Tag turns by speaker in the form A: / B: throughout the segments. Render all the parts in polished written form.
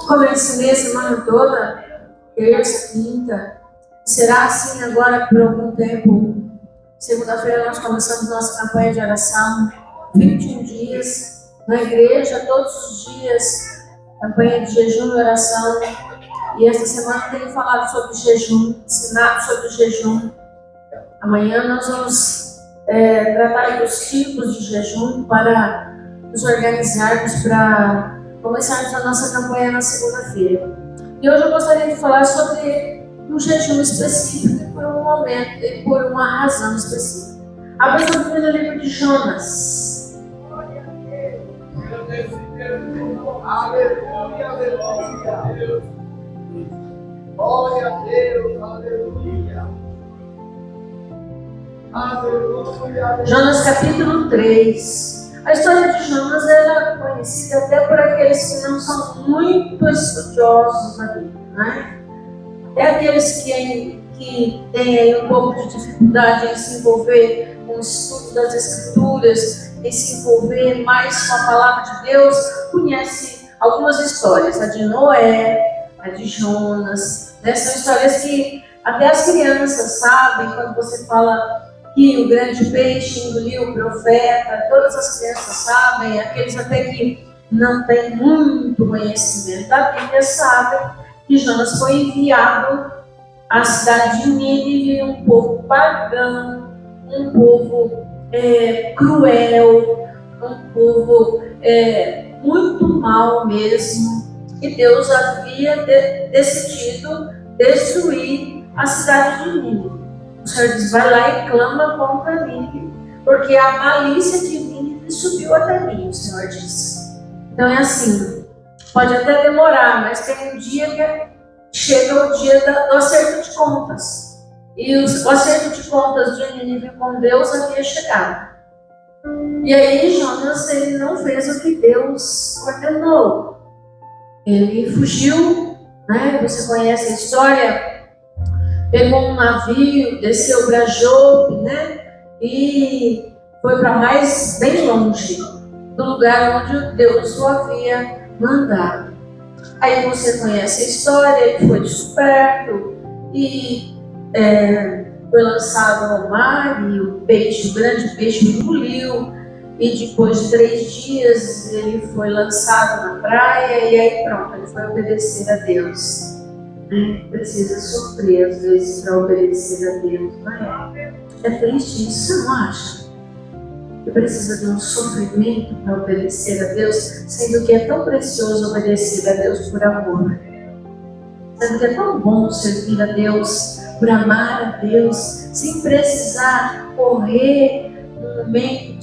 A: Comecei a semana toda, terça, quinta. Será assim agora por algum tempo. Segunda-feira nós começamos nossa campanha de oração, 21 dias na igreja, todos os dias, campanha de jejum e oração. E esta semana tenho falado sobre jejum, ensinado sobre jejum. Amanhã nós vamos tratar dos tipos de jejum para nos organizarmos para começarmos a nossa campanha na segunda-feira. E hoje eu gostaria de falar sobre um jejum específico por um momento e por uma razão específica. Abra sua Bíblia no livro de Jonas.
B: Aleluia, aleluia. Glória a Deus, aleluia. Aleluia.
A: Jonas capítulo 3. A história de Jonas é conhecida até por aqueles que não são muito estudiosos da Bíblia, né? Até aqueles que têm aí um pouco de dificuldade em se envolver com o estudo das Escrituras, em se envolver mais com a palavra de Deus, conhece algumas histórias, a de Noé, a de Jonas, né? São histórias que até as crianças sabem. Quando você fala que o grande peixe engoliu o profeta, todas as crianças sabem, aqueles até que não têm muito conhecimento da Bíblia sabem que Jonas foi enviado à cidade de Nínive, um povo pagão, um povo cruel, um povo muito mau mesmo, e Deus havia decidido destruir a cidade de Nínive. O Senhor diz, vai lá e clama contra Nínive, porque a malícia de Nínive subiu até mim, o Senhor disse. Então é assim, pode até demorar, mas tem um dia que chega o dia do acerto de contas. E o acerto de contas de Nínive com Deus havia chegado. E aí Jonas, ele não fez o que Deus ordenou. Ele fugiu, né? Você conhece a história. Pegou um navio, desceu para Jope, né? E foi para bem longe do lugar onde Deus o havia mandado. Aí você conhece a história, ele foi descoberto e foi lançado ao mar e o grande peixe engoliu. E depois de 3 dias ele foi lançado na praia e aí pronto, ele foi obedecer a Deus. Precisa sofrer às vezes para obedecer a Deus, não é? É triste isso, você não acha? Que precisa de um sofrimento para obedecer a Deus, sendo que é tão precioso obedecer a Deus por amor. Sendo que é tão bom servir a Deus, por amar a Deus, sem precisar correr um momento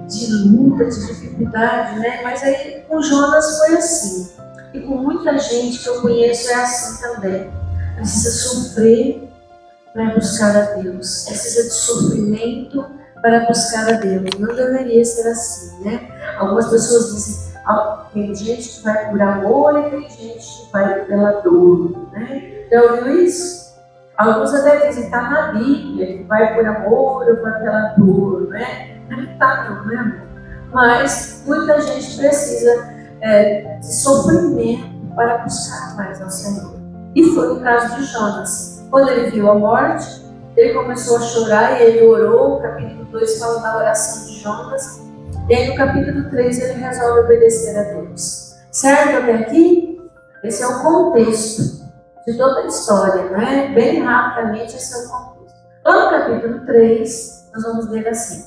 A: de luta, de dificuldade, né? Mas aí com Jonas foi assim. E com muita gente que eu conheço é assim também. Precisa sofrer para buscar a Deus. Precisa de sofrimento para buscar a Deus. Não deveria ser assim, né? Algumas pessoas dizem, tem gente que vai por amor e tem gente que vai pela dor, né? Já ouviu isso? Alguns até dizem, está na Bíblia, que vai por amor ou vai pela dor, né? Não está não, né, amor? Mas muita gente precisa de sofrimento para buscar mais ao Senhor. E foi o caso de Jonas. Quando ele viu a morte, ele começou a chorar e ele orou. O capítulo 2 fala da oração de Jonas. E aí no capítulo 3 ele resolve obedecer a Deus. Certo até aqui? Esse é o contexto de toda a história, né? Bem rapidamente esse é o contexto. Lá no capítulo 3, nós vamos ler assim.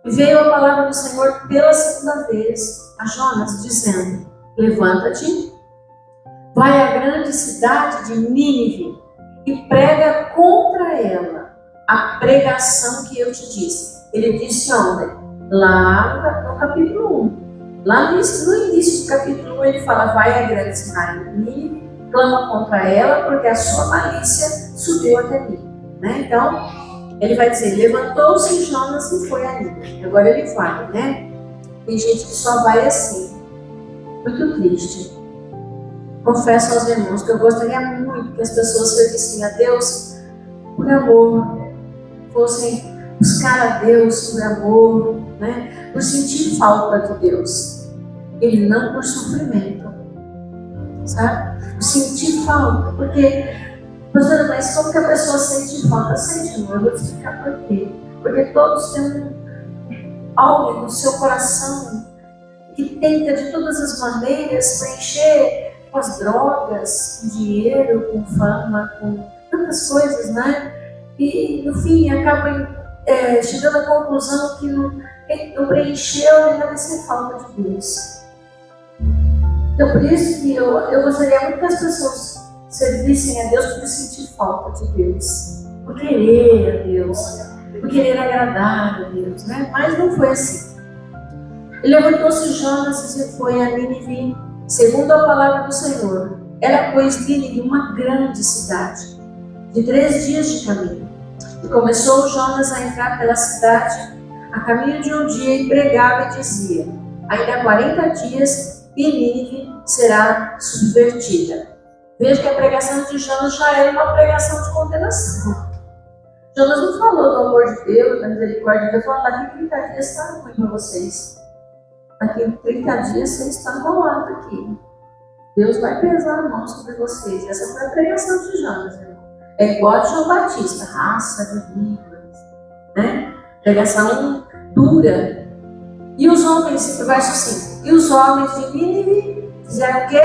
A: E veio a palavra do Senhor pela segunda vez a Jonas, dizendo, levanta-te, vai à grande cidade de Nínive e prega contra ela a pregação que eu te disse. Ele disse ontem, lá no capítulo 1. Lá no início do capítulo 1 ele fala, vai à grande cidade de Nínive, clama contra ela porque a sua malícia subiu até mim. Né? Então, ele vai dizer, levantou-se Jonas e foi a Nínive. Agora ele vai, né? Tem gente que só vai assim. Muito triste. Confesso aos irmãos que eu gostaria muito que as pessoas servissem a Deus por amor. Fossem buscar a Deus por amor, né? Por sentir falta de Deus. E não por sofrimento. sabe? Sentir falta, porque, pastora, mas como que a pessoa sente falta? Sente, não, eu vou te explicar por quê. Porque todos têm algo no seu coração que tenta de todas as maneiras preencher com as drogas, com dinheiro, com fama, com tantas coisas, né? E no fim acaba chegando à conclusão que não preencheu e vai ser falta de Deus. Então por isso que eu gostaria muito que as pessoas servissem a Deus por sentir falta de Deus, por querer a Deus, por querer agradar a Deus, né? Mas não foi assim. E levantou-se Jonas e foi a Nínive, segundo a palavra do Senhor. Era, pois, Nínive uma grande cidade, de 3 dias de caminho. E começou Jonas a entrar pela cidade, a caminho de um dia, e pregava e dizia: ainda 40 dias e Nínive será subvertida. Veja que a pregação de Jonas já era uma pregação de condenação. Jonas não falou do amor de Deus, da misericórdia de Deus, falou: daqui 30 dias está ruim para vocês. Daqui 30 dias vocês estão enrolados aqui. Deus vai pesar a mão sobre vocês. Essa foi a pregação de Jonas, irmão. É igual a de João Batista, raça de víboras, né? Pregação dura. E os homens, verso 5, e os homens de Nínive fizeram o quê?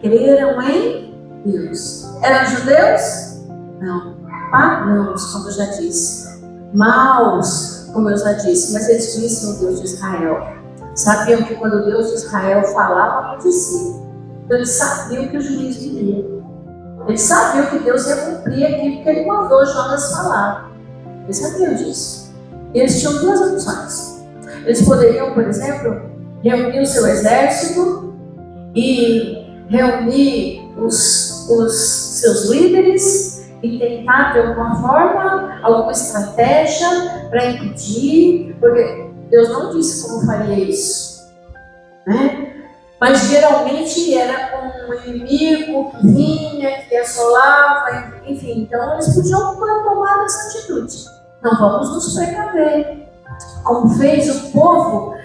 A: Creram em Deus. Eram judeus? Não. Pagãos, como eu já disse. Maus, como eu já disse. Mas eles conheciam o Deus de Israel. Sabiam que quando o Deus de Israel falava, acontecia. Então eles sabiam que o juiz viria. Eles sabiam que Deus ia cumprir aqui, porque ele mandou Jonas falar. Eles sabiam disso. E eles tinham 2 opções. Eles poderiam, por exemplo, reunir o seu exército e reunir os seus líderes e tentar, de alguma forma, alguma estratégia para impedir, porque Deus não disse como faria isso, né? Mas geralmente era com um inimigo que vinha, que assolava, enfim. Então eles podiam tomar essa atitude. Não vamos nos precaver. Como fez o povo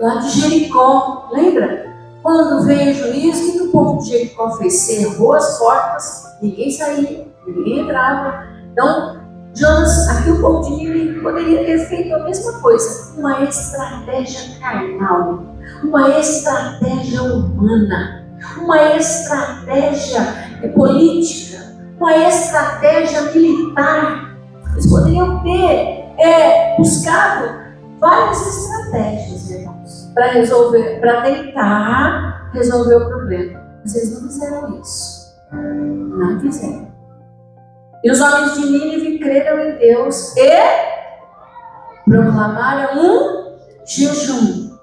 A: lá de Jericó, lembra? Quando veio o juiz, o que o povo de Jericó fez? Cerrou as portas, ninguém saía, ninguém entrava. Então, Jonas, aqui o povo de Nínive poderia ter feito a mesma coisa, uma estratégia carnal, uma estratégia humana, uma estratégia política, uma estratégia militar. Eles poderiam ter buscado várias estratégias, irmãos, para tentar resolver o problema. Mas eles não fizeram isso. Não fizeram. E os homens de Nínive creram em Deus e proclamaram um jejum.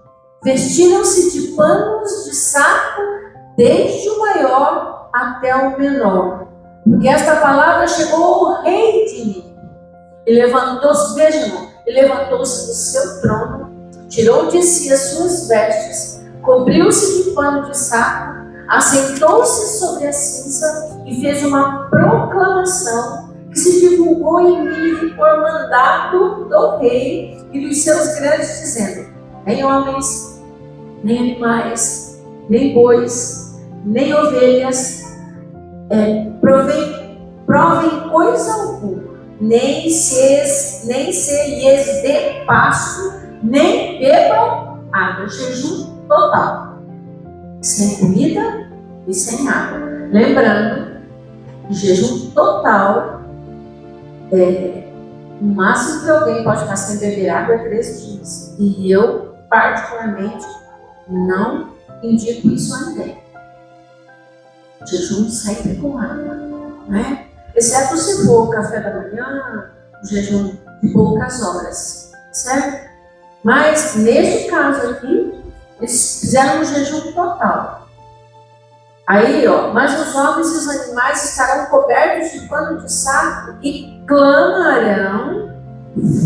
A: Vestiram-se de panos de saco, desde o maior até o menor. Porque esta palavra chegou ao rei de Nínive. E levantou-se, vejam, levantou-se do seu trono, tirou de si as suas vestes, cobriu-se de pano de saco, assentou-se sobre a cinza e fez uma proclamação que se divulgou em Nínive por mandato do rei e dos seus grandes, dizendo: nem homens, nem animais, nem bois, nem ovelhas, provem coisa alguma, nem se lhes dê pasto, nem bebam água. Jejum total, sem comida e sem água. Lembrando, jejum total, o máximo que alguém pode ficar sem beber água é 3 dias. E eu, particularmente, não indico isso a ninguém. Jejum sempre com água, né? Exceto se for o café da manhã, o jejum de poucas horas, certo? Mas, neste caso aqui, eles fizeram um jejum total. Aí, mas os homens e os animais estarão cobertos de pano de saco e clamarão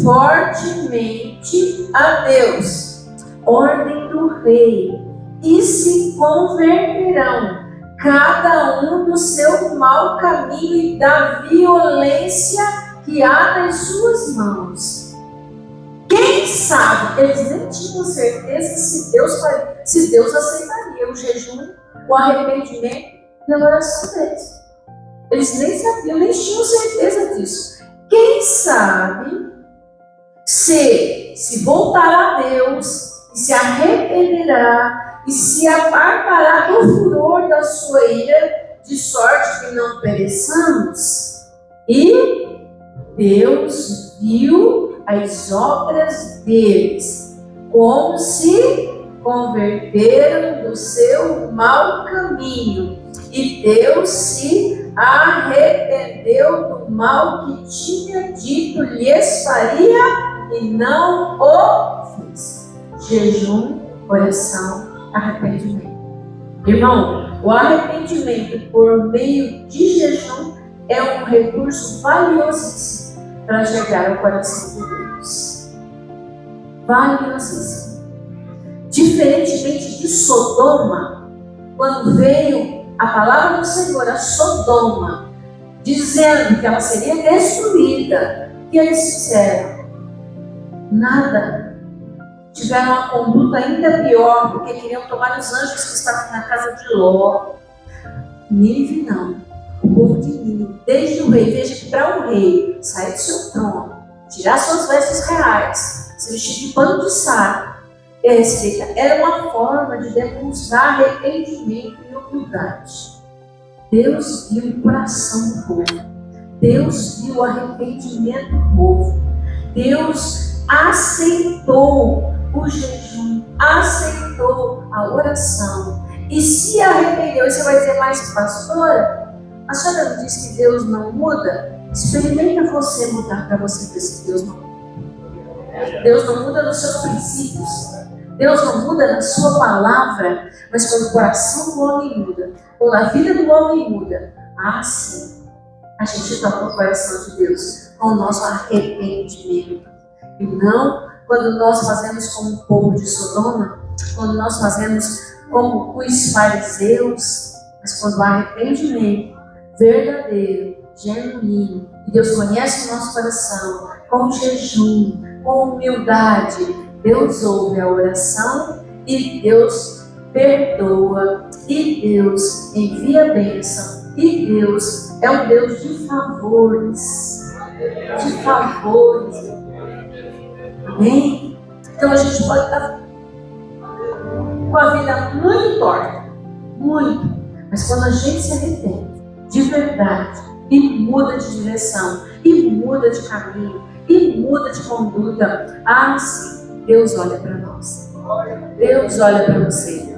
A: fortemente a Deus, ordem do rei, e se converterão, cada um do seu mau caminho e da violência que há nas suas mãos. Quem sabe, eles nem tinham certeza se Deus aceitaria o jejum, o arrependimento e a oração deles. Eles nem sabiam, nem tinham certeza disso. Quem sabe se voltará a Deus e se arrependerá e se apartará do furor da sua ira, de sorte que não pereçamos. E Deus viu as obras deles, como se converteram do seu mau caminho, e Deus se arrependeu do mal que tinha dito lhes faria e não o fez. Jejum, oração, arrependimento. Irmão, o arrependimento por meio de jejum é um recurso valiosíssimo para chegar ao coração de Deus. Valiosíssimo. Diferentemente de Sodoma, quando veio a palavra do Senhor a Sodoma, dizendo que ela seria destruída, que eles fizeram? Nada. Tiveram uma conduta ainda pior, porque queriam tomar os anjos que estavam na casa de Ló. Nínive não. O povo de Nínive, desde o rei, veja que para um rei sair do seu trono, tirar suas vestes reais, se vestir de pano de saco, era uma forma de demonstrar arrependimento e humildade. Deus viu o coração do povo. Deus viu o arrependimento do povo. Deus aceitou o jejum, aceitou a oração e se arrependeu. E você vai dizer, mas pastora, a senhora não disse que Deus não muda? Experimenta você mudar para você ver se Deus não muda. Deus não muda nos seus princípios. Deus não muda na sua palavra. Mas quando o coração do homem muda, quando a vida do homem muda, sim, a gente toca o coração de Deus com o nosso arrependimento. E não quando nós fazemos como o povo de Sodoma, quando nós fazemos como os fariseus, mas quando o arrependimento verdadeiro, genuíno, e Deus conhece o nosso coração, com jejum, com humildade, Deus ouve a oração e Deus perdoa, e Deus envia a bênção, e Deus é um Deus de favores, de favores. Amém? Então a gente pode estar com a vida muito torta, muito, mas quando a gente se arrepende de verdade e muda de direção, e muda de caminho, e muda de conduta, sim, Deus olha para nós. Deus olha para você.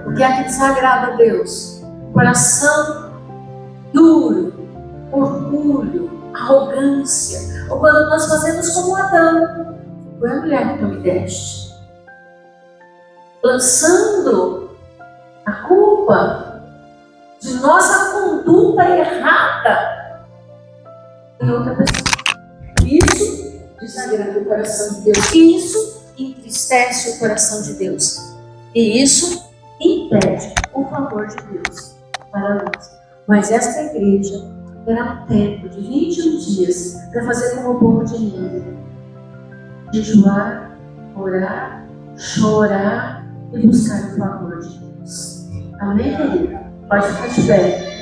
A: O que é que desagrada a Deus? Coração duro, orgulho, arrogância. Ou quando nós fazemos como Adão, foi a mulher que tu me deste, lançando a culpa de nossa conduta errada em outra pessoa. Isso desagrada o coração de Deus. Isso entristece o coração de Deus. E isso impede o favor de Deus para nós. Mas esta igreja terá um tempo de 21 dias para fazer como o povo de Nínive: jejuar, orar, chorar e buscar o favor de Deus. Amém, querido? Pode ficar de pé.